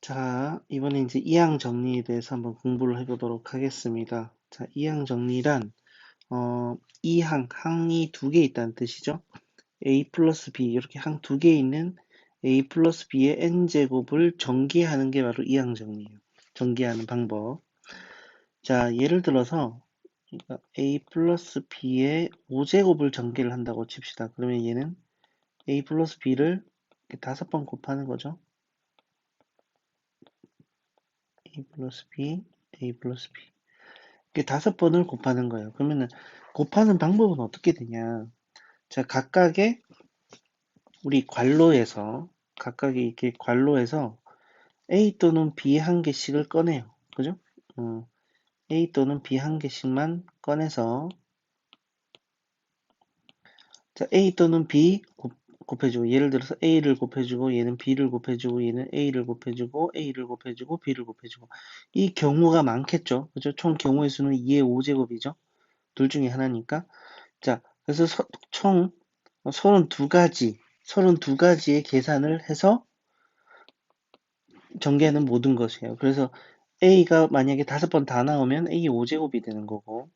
자, 이번에 이제 이항 정리에 대해서 한번 공부를 해보도록 하겠습니다. 자, 이항 정리란, 항이 두 개 있다는 뜻이죠. a 플러스 b, 이렇게 항 두 개 있는 a 플러스 b의 n제곱을 전개하는 게 바로 이항 정리예요. 전개하는 방법. 자, 예를 들어서, a 플러스 b의 5제곱을 전개를 한다고 칩시다. 그러면 얘는 a 플러스 b를 다섯 번 곱하는 거죠. a 플러스 b, a 플러스 b. 이게 다섯 번을 곱하는 거예요. 그러면은 곱하는 방법은 어떻게 되냐? 자, 각각의 우리 괄호에서 각각의 이렇게 괄호에서 A 또는 B 한 개씩을 꺼내요. 그죠? A 또는 B 한 개씩만 꺼내서 자, A 또는 B 곱해주고 예를 들어서 A를 곱해주고 얘는 B를 곱해주고 얘는 A를 곱해주고 A를 곱해주고 B를 곱해주고 이 경우가 많겠죠. 그죠? 총 경우의 수는 2의 5제곱이죠. 둘 중에 하나니까. 자, 그래서 총 32가지의 계산을 해서 전개하는 모든 것이에요. 그래서 A가 만약에 다섯 번 다 나오면 A 5제곱이 되는 거고,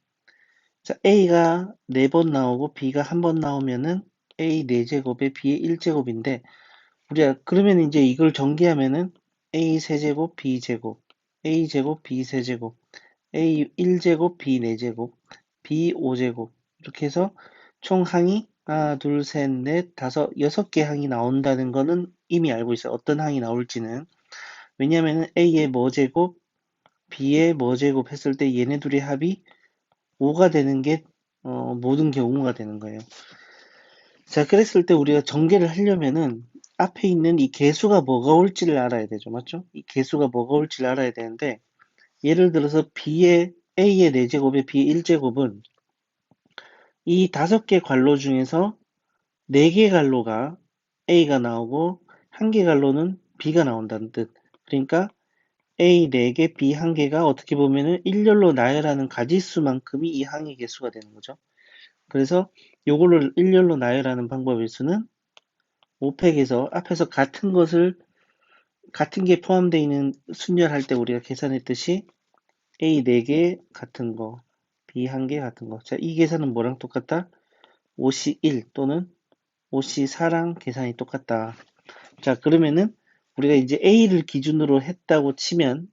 자, A가 네 번 나오고 B가 한 번 나오면은 A 4제곱에 B의 1제곱인데, 우리가 그러면 이제 이걸 전개하면은 A 세제곱, B 제곱, A 제곱, B 세제곱, A 1제곱, B 4제곱, B 5제곱 이렇게 해서 총 항이 하나, 둘, 셋, 넷, 다섯, 6개 항이 나온다는 거는 이미 알고 있어요. 어떤 항이 나올지는. 왜냐면은 A의 뭐 제곱, B의 뭐 제곱 했을 때 얘네 둘의 합이 5가 되는 게 모든 경우가 되는 거예요. 자, 그랬을 때 우리가 전개를 하려면은 앞에 있는 이 개수가 뭐가 올지를 알아야 되죠. 맞죠? 이 개수가 뭐가 올지를 알아야 되는데 예를 들어서 A의 4제곱에 B의 1제곱은 이 5개 괄호 중에서 4개 괄호가 A가 나오고 1개 괄호는 B가 나온다는 뜻. 그러니까 A 4개, B 1개가 어떻게 보면은 일렬로 나열하는 가지수만큼이 이 항의 개수가 되는 거죠. 그래서 요거를 일렬로 나열하는 방법일 수는 5팩에서 앞에서 같은 게 포함되어 있는 순열할 때 우리가 계산했듯이 A 4개 같은 거, B 1개 같은 거. 자, 이 계산은 뭐랑 똑같다? 5C 1 또는 5C 4랑 계산이 똑같다. 자, 그러면은 우리가 이제 A를 기준으로 했다고 치면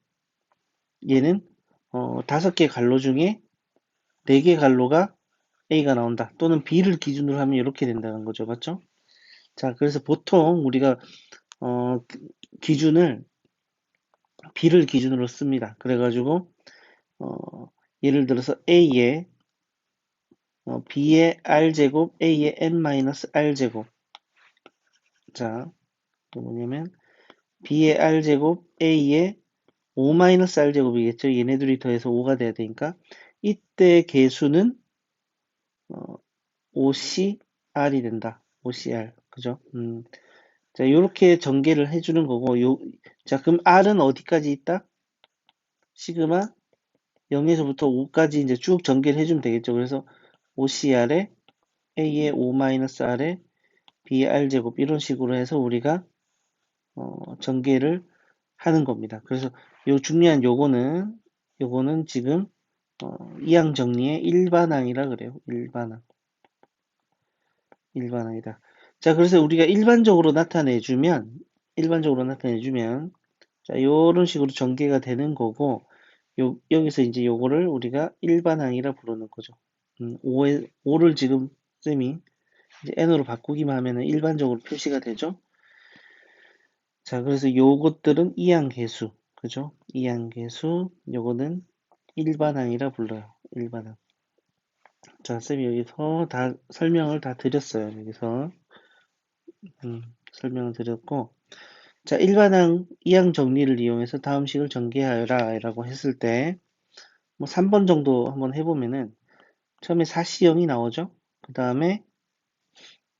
얘는 5개 괄호 중에 4개 괄호가 A가 나온다. 또는 B를 기준으로 하면 이렇게 된다는 거죠. 맞죠? 자, 그래서 보통 우리가 기준을 B를 기준으로 씁니다. 그래가지고 예를 들어서 B의 R제곱, A의 N-R제곱. 자, 뭐냐면 B의 R제곱, A의 5-R제곱이겠죠. 얘네들이 더해서 5가 돼야 되니까 이때 개수는 5CR이 된다. OCR. 그죠? 자, 요렇게 전개를 해주는 거고, 자, 그럼 R은 어디까지 있다? 시그마 0에서부터 5까지 이제 쭉 전개를 해주면 되겠죠. 그래서 OCR에 A의 5-R에 B의 R제곱 이런 식으로 해서 우리가 전개를 하는 겁니다. 그래서 요 중요한 요거는 지금 이항 정리의 일반항이라 그래요. 일반항이다. 자, 그래서 우리가 일반적으로 나타내주면, 자, 요런 식으로 전개가 되는 거고, 여기서 이제 요거를 우리가 일반항이라 부르는 거죠. 5를 지금 쌤이 이제 n으로 바꾸기만 하면은 일반적으로 표시가 되죠. 자, 그래서 요것들은 이항계수, 그죠? 이항계수, 요거는 일반항이라 불러요. 일반항. 자, 쌤이 여기서 다 설명을 다 드렸어요. 여기서 설명을 드렸고, 자, 일반항 이항 정리를 이용해서 다음 식을 전개하여라 라고 했을 때, 뭐 3번 정도 한번 해보면은 처음에 4C0이 나오죠. 그 다음에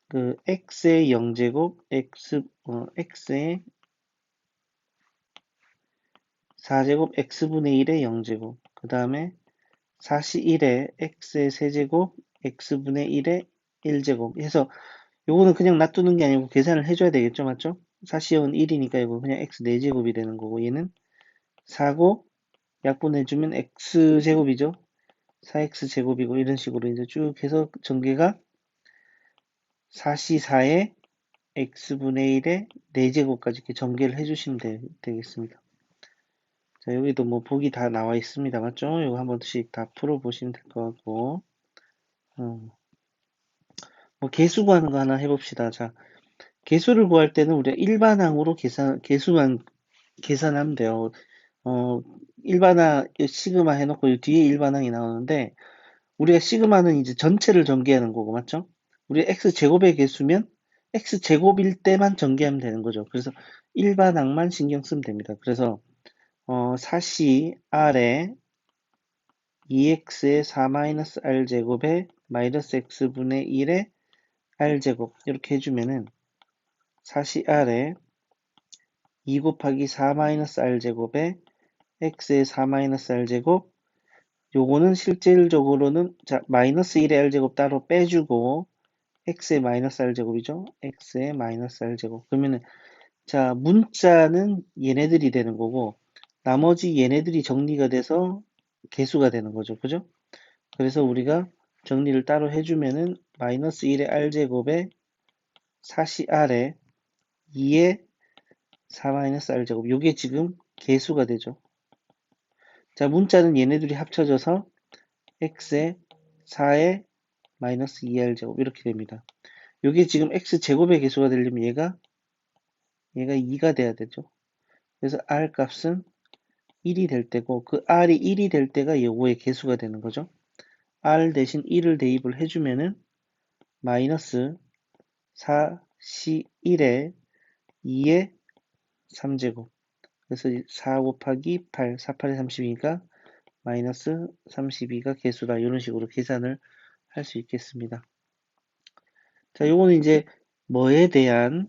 그 x의 0제곱, x의 4제곱, x분의 1의 0제곱, 그 다음에 4C1에 x의 세제곱, x분의 1의 1제곱 해서 요거는 그냥 놔두는 게 아니고 계산을 해줘야 되겠죠. 맞죠? 4C0은 1이니까 이거 그냥 x 4제곱이 되는 거고, 얘는 4고 약분해주면 x제곱이죠. 4x제곱이고, 이런 식으로 이제 쭉 해서 전개가 4C4에 x분의 1에 4제곱까지 이렇게 전개를 해주시면 되겠습니다. 자, 여기도 뭐 보기 다 나와 있습니다. 맞죠? 이거 한 번씩 다 풀어보시면 될 것 같고, 뭐 개수 구하는 거 하나 해봅시다. 자, 개수를 구할 때는 우리가 일반항으로 개수만 계산하면 돼요. 일반항, 시그마 해놓고 이 뒤에 일반항이 나오는데, 우리가 시그마는 이제 전체를 전개하는 거고, 맞죠? 우리 x제곱의 개수면 x제곱일 때만 전개하면 되는 거죠. 그래서 일반항만 신경 쓰면 됩니다. 그래서 4c r에 2x의 4-r제곱에 마이너스 x분의 1의 r제곱 이렇게 해주면은 4c r에 2 곱하기 4-r제곱에 x의 4-r제곱 요거는 실질적으로는 자 마이너스 1의 r제곱 따로 빼주고 x의 마이너스 r제곱이죠. x의 마이너스 r제곱 그러면은 자 문자는 얘네들이 되는 거고 나머지 얘네들이 정리가 돼서 개수가 되는 거죠. 그죠? 그래서 우리가 정리를 따로 해주면은 마이너스 1의 r제곱에 4cr에 2의 4-r제곱 요게 지금 개수가 되죠. 자 문자는 얘네들이 합쳐져서 x의 4의 마이너스 2r제곱 이렇게 됩니다. 요게 지금 x제곱의 개수가 되려면 얘가 2가 돼야 되죠. 그래서 r 값은 1이 될 때고 그 r이 1이 될 때가 요거의 개수가 되는 거죠. r 대신 1을 대입을 해주면은 마이너스 4c1에 2의 3제곱 그래서 4 곱하기 8, 4, 8에 32니까 마이너스 32가 개수다. 이런 식으로 계산을 할 수 있겠습니다. 자, 요거는 이제 뭐에 대한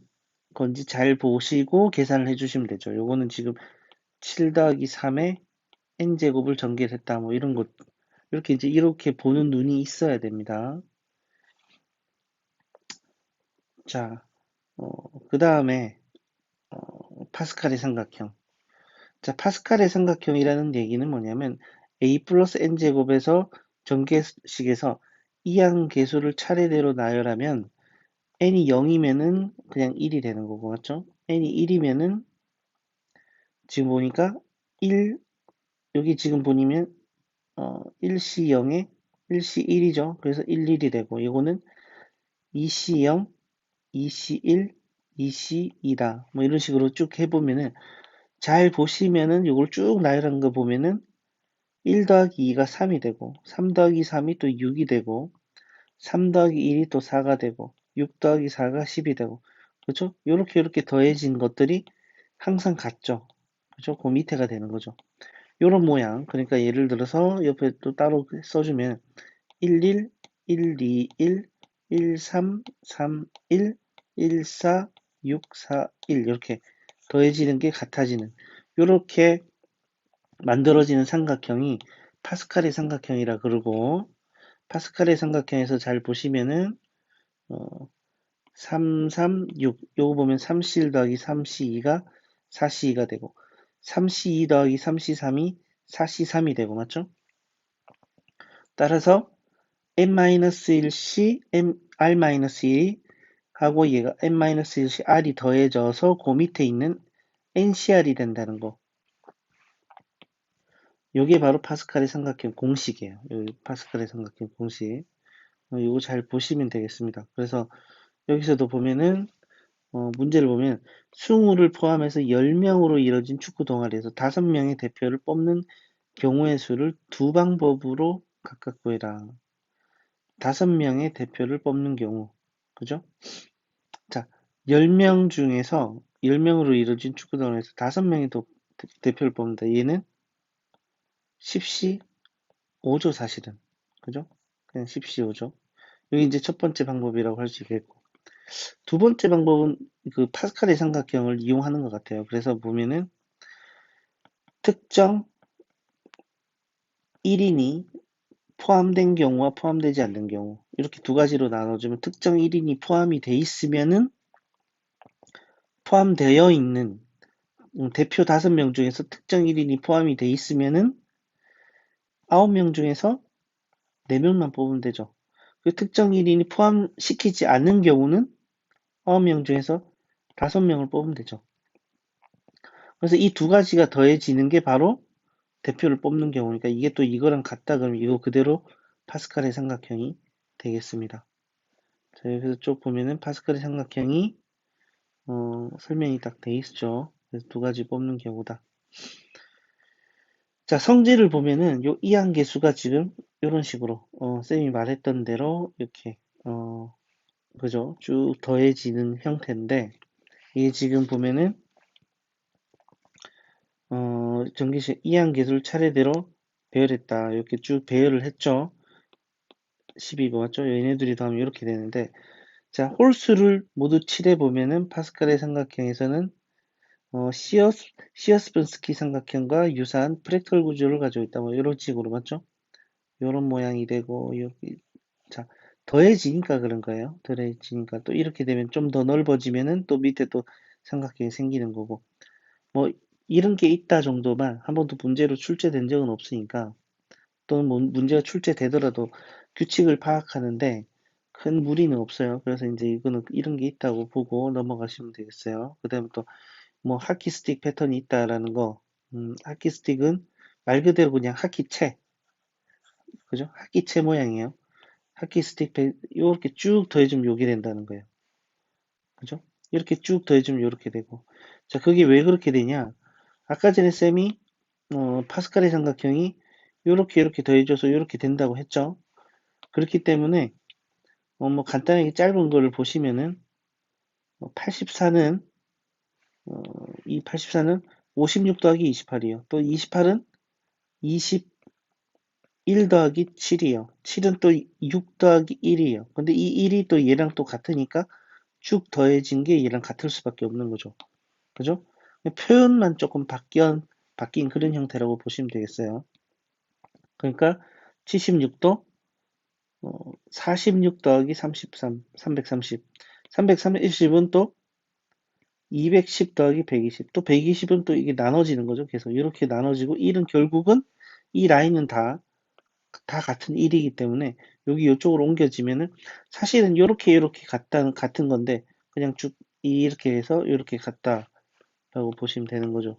건지 잘 보시고 계산을 해주시면 되죠. 요거는 지금 7 더하기 3에 n제곱을 전개했다. 뭐 이런 것, 이렇게 보는 눈이 있어야 됩니다. 자, 그 다음에, 파스칼의 삼각형. 자, 파스칼의 삼각형이라는 얘기는 뭐냐면, a 플러스 n제곱에서 전개식에서 이항 계수를 차례대로 나열하면, n이 0이면은 그냥 1이 되는 거고, 맞죠? n이 1이면은, 지금 보니까 1, 여기 지금 보시면 1C 0에 1C 1이죠. 그래서 1, 1이 되고 이거는 2C 0, 2C 1, 2C 2다. 뭐 이런 식으로 쭉 해보면은 잘 보시면은 이걸 쭉 나열한 거 보면은 1 더하기 2가 3이 되고 3 더하기 3이 또 6이 되고 3 더하기 1이 또 4가 되고 6 더하기 4가 10이 되고 그렇죠? 이렇게 더해진 것들이 항상 같죠. 그렇죠? 그 밑에가 되는 거죠. 요런 모양. 그러니까 예를 들어서 옆에 또 따로 써주면 11, 121, 13, 31, 14, 6, 4, 1 이렇게 더해지는 게 같아지는 요렇게 만들어지는 삼각형이 파스칼의 삼각형이라 그러고 파스칼의 삼각형에서 잘 보시면은 3, 3, 6 요거 보면 3C1 더하기 3C2가 4C2가 되고 3C2 더하기 3C3이 4C3이 되고 맞죠? 따라서 n-1c r-1이 하고 얘가 n-1c r이 더해져서 그 밑에 있는 ncr이 된다는 거. 요게 바로 파스칼의 삼각형 공식이에요. 여기 파스칼의 삼각형 공식. 이거 잘 보시면 되겠습니다. 그래서 여기서도 보면은 문제를 보면 20를 포함해서 10명으로 이뤄진 축구 동아리에서 5명의 대표를 뽑는 경우의 수를 두 방법으로 각각 구해라. 5명의 대표를 뽑는 경우. 그죠? 자, 10명 중에서 10명으로 이루어진 축구단에서 5명이 대표를 뽑는다. 얘는 10시 5조 사실은. 그죠? 그냥 10시 5조. 여기 이제 첫 번째 방법이라고 할 수 있겠고. 두 번째 방법은 그 파스칼의 삼각형을 이용하는 것 같아요. 그래서 보면은 특정 1인이 포함된 경우와 포함되지 않는 경우 이렇게 두 가지로 나눠주면 특정 1인이 포함이 돼 있으면은 포함되어 있는 대표 5명 중에서 특정 1인이 포함이 돼 있으면은 9명 중에서 4명만 뽑으면 되죠. 그 특정 1인이 포함시키지 않는 경우는 9명 중에서 5명을 뽑으면 되죠. 그래서 이 두 가지가 더해지는 게 바로 대표를 뽑는 경우니까 이게 또 이거랑 같다 그러면 이거 그대로 파스칼의 삼각형이 되겠습니다. 자, 여기서 쭉 보면은 파스칼의 삼각형이 설명이 딱 돼 있죠. 그래서 두 가지 뽑는 경우다. 자, 성질을 보면은 요 이항계수가 지금 이런 식으로 쌤이 말했던 대로 이렇게 그죠? 쭉 더해지는 형태인데 이게 지금 보면은 전기식 이항계수를 차례대로 배열했다. 이렇게 쭉 배열을 했죠. 12번 맞죠? 얘네들이 더하면 이렇게 되는데 자, 홀수를 모두 칠해 보면은 파스칼의 삼각형에서는 시어스분스키 삼각형과 유사한 프랙탈 구조를 가지고 있다. 뭐 이런 식으로 맞죠? 이런 모양이 되고 여기 자 더해지니까 그런 거예요. 더해지니까 또 이렇게 되면 좀 더 넓어지면은 또 밑에 또 삼각형이 생기는 거고 뭐 이런 게 있다 정도만 한 번도 문제로 출제된 적은 없으니까 또는 뭐 문제가 출제되더라도 규칙을 파악하는데 큰 무리는 없어요. 그래서 이제 이거는 이런 게 있다고 보고 넘어가시면 되겠어요. 그다음에 또 뭐 하키 스틱 패턴이 있다라는 거, 하키 스틱은 말 그대로 그냥 하키채, 그죠? 하키채 모양이에요. 하키 스틱 이렇게 쭉 더해주면 요게 된다는 거예요. 그죠? 이렇게 쭉 더해주면 요렇게 되고. 자, 그게 왜 그렇게 되냐? 아까 전에 쌤이 파스칼의 삼각형이 요렇게 이렇게 더해줘서 요렇게 된다고 했죠. 그렇기 때문에 뭐 간단하게 짧은 거를 보시면은 84는 이 84는 56 더하기 28이에요. 또 28은 21 더하기 7이에요. 7은 또 6 더하기 1이에요. 근데 이 1이 또 얘랑 또 같으니까 쭉 더해진 게 얘랑 같을 수밖에 없는 거죠. 그죠? 표현만 조금 바뀐 그런 형태라고 보시면 되겠어요. 그러니까 76도 46 더하기 33, 330. 330은 또 210 더하기 120. 또 120은 또 이게 나눠지는 거죠. 계속 이렇게 나눠지고 1은 결국은 이 라인은 다 같은 1이기 때문에 여기 이쪽으로 옮겨지면은 사실은 이렇게 같은 건데 그냥 쭉 이렇게 해서 이렇게 같다라고 보시면 되는 거죠.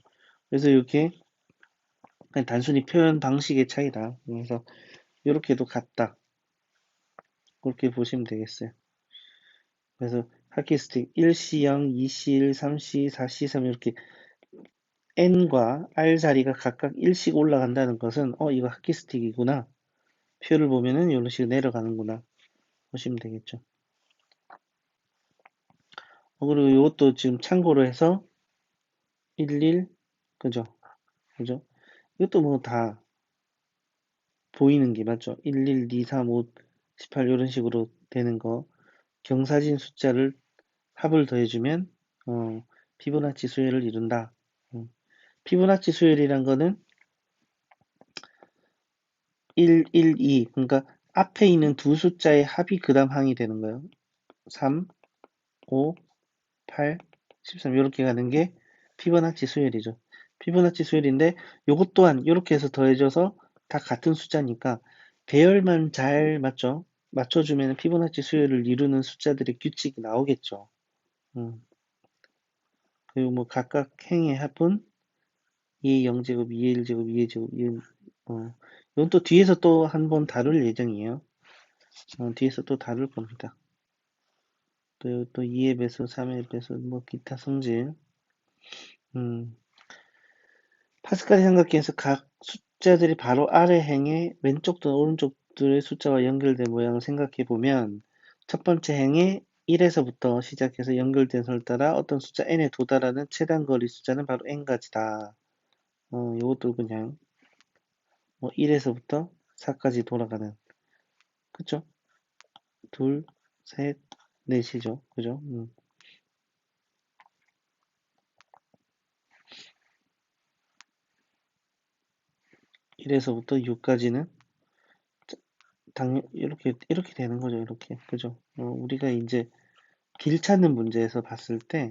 그래서 이렇게 그냥 단순히 표현 방식의 차이다. 그래서 이렇게도 같다. 그렇게 보시면 되겠어요. 그래서 하키스틱 1C0, 2C1, 3C, 4C3 이렇게 N과 R 자리가 각각 1씩 올라간다는 것은 이거 하키스틱이구나. 표를 보면은 이런 식으로 내려가는구나. 보시면 되겠죠. 그리고 이것도 지금 참고로 해서 11, 그죠? 그죠? 이것도 뭐 다 보이는 게 맞죠? 11, 2, 3, 5, 18 이런 식으로 되는 거. 경사진 숫자를 합을 더해주면 피보나치 수열을 이룬다. 피보나치 수열이란 거는 1, 1, 2 그러니까 앞에 있는 두 숫자의 합이 그 다음 항이 되는 거예요. 3, 5, 8, 13 이렇게 가는 게 피보나치 수열이죠. 피보나치 수열인데 요것 또한 이렇게 해서 더해져서 다 같은 숫자니까 배열만 잘 맞죠? 맞춰주면 피보나치 수열을 이루는 숫자들의 규칙이 나오겠죠. 음. 그리고 뭐 각각 행의 합은 2의 0제곱, 2의 1제곱, 2의 제곱, 2의 이건 또 뒤에서 또 한 번 다룰 예정이에요. 뒤에서 또 다룰 겁니다. 또 2의 배수, 3의 배수, 뭐 기타 성질. 음, 파스칼의 삼각형에서 각 숫자들이 바로 아래 행의 왼쪽 또는 오른쪽들의 숫자와 연결된 모양을 생각해 보면 첫 번째 행의 1에서부터 시작해서 연결된 선을 따라 어떤 숫자 n에 도달하는 최단 거리 숫자는 바로 n가지다. 이것도 그냥 뭐 1에서부터 4까지 돌아가는 그쵸? 둘, 셋, 넷이죠. 그죠? 1에서부터 6까지는 당연 이렇게 되는 거죠. 이렇게. 그죠? 우리가 이제 길 찾는 문제에서 봤을 때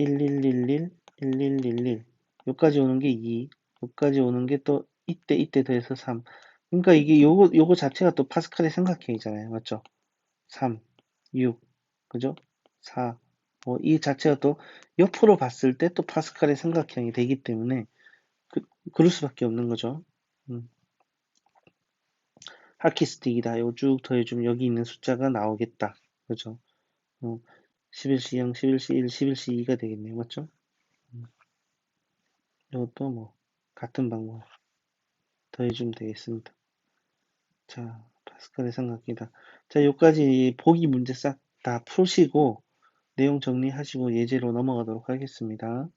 1111, 1111. 여기까지 오는 게 2. 여기까지 오는 게 또 이때 더해서 3. 그러니까 이게 요거 자체가 또 파스칼의 삼각형이잖아요. 맞죠? 3, 6, 그죠? 4, 이 자체가 또 옆으로 봤을 때 또 파스칼의 삼각형이 되기 때문에 그럴 수밖에 없는 거죠. 하키스틱이다. 이거 쭉 더해주면 여기 있는 숫자가 나오겠다. 그죠? 11시 0, 11시 1, 11시 2가 되겠네요. 맞죠? 이것도 뭐 같은 방법 더해주면 되겠습니다. 자, 파스칼의 삼각형이다. 자, 여기까지 보기 문제 싹 다 푸시고 내용 정리하시고 예제로 넘어가도록 하겠습니다.